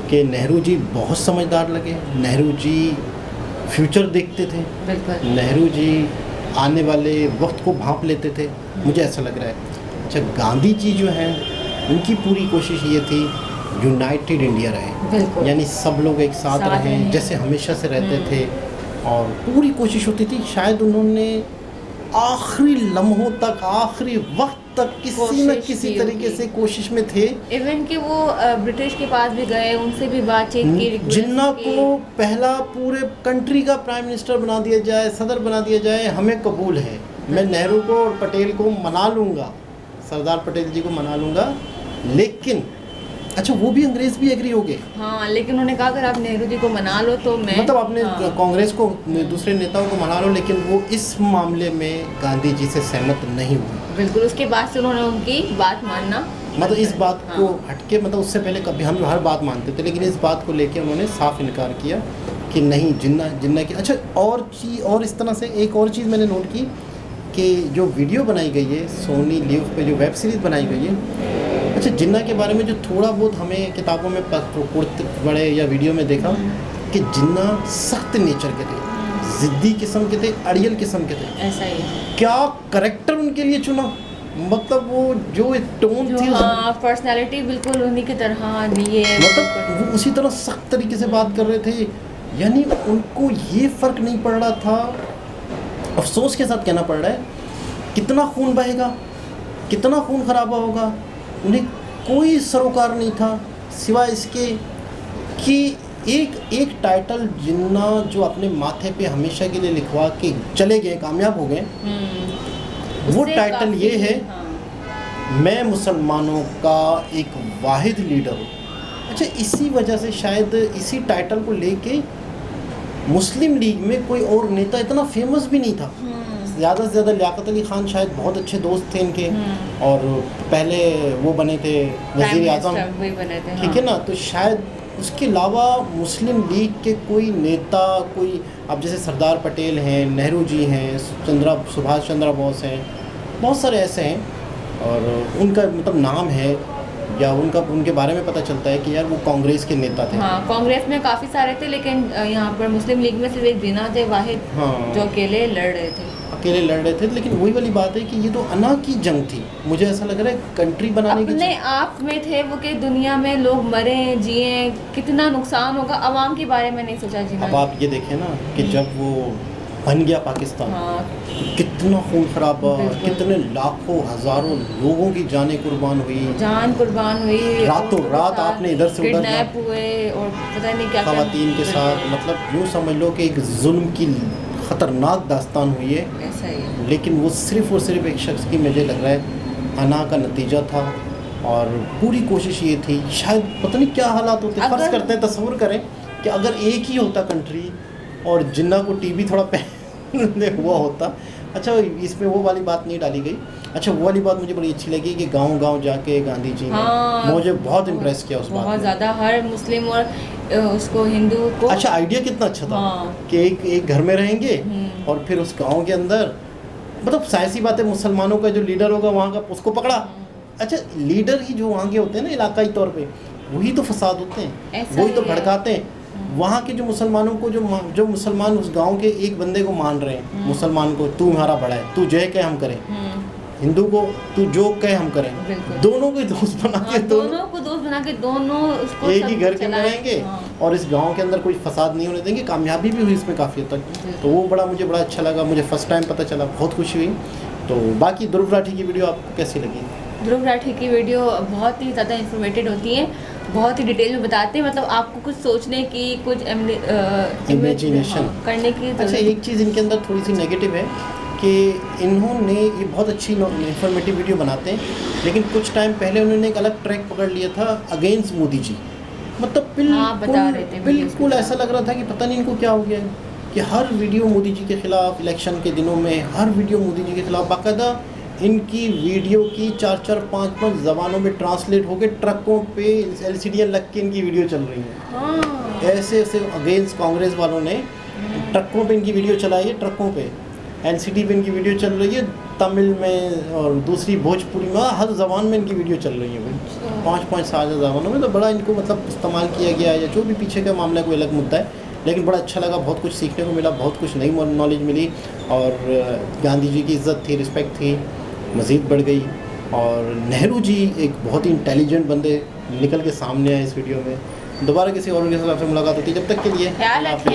कि नेहरू जी बहुत समझदार लगे। नेहरू जी फ्यूचर देखते थे, नेहरू जी आने वाले वक्त को भांप लेते थे, मुझे ऐसा लग रहा है। अच्छा, गांधी जी जो हैं उनकी पूरी कोशिश ये थी यूनाइटेड इंडिया रहे, यानी सब लोग एक साथ रहें जैसे हमेशा से रहते थे, और पूरी कोशिश होती थी। शायद उन्होंने आखिरी लम्हों तक, आखिरी वक्त तक किसी न किसी तरीके से कोशिश में थे। इवन कि वो ब्रिटिश के पास भी गए, उनसे भी बातचीत की, जिन्ना को पहला पूरे कंट्री का प्राइम मिनिस्टर बना दिया जाए, सदर बना दिया जाए, हमें कबूल है। मैं नेहरू को और पटेल को मना लूँगा, सरदार पटेल जी को मना लूँगा, लेकिन अच्छा वो भी अंग्रेज भी एग्री हो गए। हाँ, लेकिन उन्होंने कहा अगर आप नेहरू जी को मना लो तो मैं मतलब अपने कांग्रेस को, दूसरे नेताओं को मना लो, लेकिन वो इस मामले में गांधी जी से सहमत नहीं हुए। बिल्कुल, उसके बाद से उन्होंने उनकी बात मानना, मतलब इस बात को हटके, मतलब उससे पहले कभी हम हर बात मानते थे, लेकिन इस बात को लेके उन्होंने साफ इनकार किया कि नहीं, जिन्ना की। अच्छा, और इस तरह से एक और चीज़ मैंने नोट की कि जो वीडियो बनाई गई है सोनी लिव पे, जो वेब सीरीज़ बनाई गई है, अच्छा जिन्ना के बारे में जो थोड़ा बहुत हमें किताबों में पढ़े या वीडियो में देखा कि जिन्ना सख्त नेचर के थे, ज़िद्दी किस्म के थे, अड़ियल किस्म के थे। ऐसा ही है। क्या करेक्टर उनके लिए चुना, मतलब वो जो टोन थी, पर्सनालिटी बिल्कुल उन्हीं की तरह लिए, मतलब वो उसी तरह सख्त तरीके से बात कर रहे थे, यानी उनको ये फ़र्क नहीं पड़ रहा था। अफसोस के साथ कहना पड़ रहा है, कितना खून बहेगा, कितना खून खराबा होगा, उन्हें कोई सरोकार नहीं था सिवाय इसके कि एक टाइटल जिन्ना जो अपने माथे पे हमेशा के लिए लिखवा के चले गए, कामयाब हो गए। वो टाइटल ये है, मैं मुसलमानों का एक वाहिद लीडर हूँ। अच्छा, इसी वजह से शायद इसी टाइटल को लेके मुस्लिम लीग में कोई और नेता इतना फेमस भी नहीं था। ज़्यादा से ज़्यादा लियाकत अली ख़ान शायद बहुत अच्छे दोस्त थे इनके, और पहले वो बने थे वज़ीर आज़म, ठीक है ना, तो शायद उसके अलावा मुस्लिम लीग के कोई नेता, कोई अब जैसे सरदार पटेल हैं, नेहरू जी हैं, सुभाष चंद्र बोस हैं, बहुत सारे ऐसे हैं, और उनका मतलब नाम है या उनके बारे में पता चलता है कि यार वो कांग्रेस के नेता थे। हाँ, कांग्रेस में काफ़ी सारे थे, लेकिन यहाँ पर मुस्लिम लीग में सिर्फ एक जिन्ना थे वाहिद, जो अकेले लड़ रहे थे। लेकिन वही वाली बात है कि ये तो अना की जंग थी। मुझे ऐसा लग रहा है कंट्री बनाने की अपने आप में थे वो कि दुनिया में लोग मरे जिए, कितना नुकसान होगा, आवाम के बारे में नहीं सोचा जी। अब आप ये देखें ना कि जब वो बन गया पाकिस्तान, कितना खून खराबा, कितने लाखों हजारों लोगों की जान कुर्बान हुई, रातों रात आपने इधर से उधर किडनैप हुए और पता नहीं क्या खवातीन के साथ, मतलब यूँ समझ लो कि एक जुल्म की ख़तरनाक दास्तान हुई है। ऐसा ही। लेकिन वो सिर्फ़ और सिर्फ एक शख्स की, मुझे लग रहा है, अना का नतीजा था, और पूरी कोशिश ये थी, शायद पता नहीं क्या हालात होते। फ़र्ज़ करते हैं, तस्वुर करें कि अगर एक ही होता कंट्री और जिन्ना को टीवी थोड़ा पहले हुआ होता। अच्छा, इसमें वो वाली बात नहीं डाली गई। अच्छा वो वाली बात मुझे बड़ी अच्छी लगी कि गांव-गांव जाके गांधी जी ने मुझे बहुत इम्प्रेस किया उस बात बहुत ज़्यादा हर मुस्लिम और उसको हिंदू को। अच्छा आइडिया कितना अच्छा था कि एक घर में रहेंगे और फिर उस गांव के अंदर मतलब साइंसी बात है, मुसलमानों का जो लीडर होगा वहाँ का उसको पकड़ा। अच्छा लीडर ही जो वहाँ के होते हैं ना इलाकाई तौर पे वही तो फसाद होते हैं, वही तो भड़काते हैं। वहाँ के जो मुसलमानों को जो मुसलमान उस गांव के एक बंदे को मान रहे हैं, मुसलमान को तू हमारा बड़ा है, तू जय कह हम करें, हिंदू को तू जो कह हम करें, दोनों को दोस्त बना के दोनों को दोस्त बना के दोनों उसको एक ही घर के में रहेंगे और इस गांव के अंदर कोई फसाद नहीं होने देंगे। कामयाबी भी हुई इसमें काफ़ी हद तक, तो वो मुझे बड़ा अच्छा लगा, मुझे फर्स्ट टाइम पता चला, बहुत खुशी हुई। तो बाकी ध्रुव राठी की वीडियो आपको कैसी लगी? ध्रुव राठी की वीडियो बहुत ही ज़्यादा इन्फॉर्मेटिव होती है, बहुत ही डिटेल में बताते हैं, मतलब आपको कुछ सोचने की, कुछ इमेजिनेशन करने की। अच्छा एक चीज़ इनके अंदर थोड़ी सी नेगेटिव है कि इन्होंने ये बहुत अच्छी इन्फॉर्मेटिव वीडियो बनाते हैं, लेकिन कुछ टाइम पहले उन्होंने एक अलग ट्रैक पकड़ लिया था अगेंस्ट मोदी जी। मतलब बिल्कुल ऐसा लग रहा था कि पता नहीं इनको क्या हो गया है कि हर वीडियो मोदी जी के खिलाफ, इलेक्शन के दिनों में हर वीडियो मोदी जी के खिलाफ, बाकायदा इनकी वीडियो की 4-4, 5-5 ज़बानों में ट्रांसलेट होकर ट्रकों पे LCD लग के इनकी वीडियो चल रही है। ऐसे ऐसे अगेंस्ट कांग्रेस वालों ने ट्रकों पे इनकी वीडियो चलाई है, ट्रकों पे LCD पे इनकी वीडियो चल रही है, तमिल में और दूसरी भोजपुरी में, हर ज़बान में इनकी वीडियो चल रही है भाई, 5-5 साल ज़बानों में। तो बड़ा इनको मतलब इस्तेमाल किया गया है, या जो भी पीछे का मामला कोई अलग मुद्दा है, लेकिन बड़ा अच्छा लगा, बहुत कुछ सीखने को मिला, बहुत कुछ नई नॉलेज मिली और गांधी जी की इज़्ज़त थी, रिस्पेक्ट थी, मज़ीद बढ़ गई। और नेहरू जी एक बहुत ही इंटेलिजेंट बंदे निकल के सामने आए इस वीडियो में। दोबारा किसी और के साथ आपसे मुलाकात होती है, जब तक के लिए अल्लाह हाफ़िज़।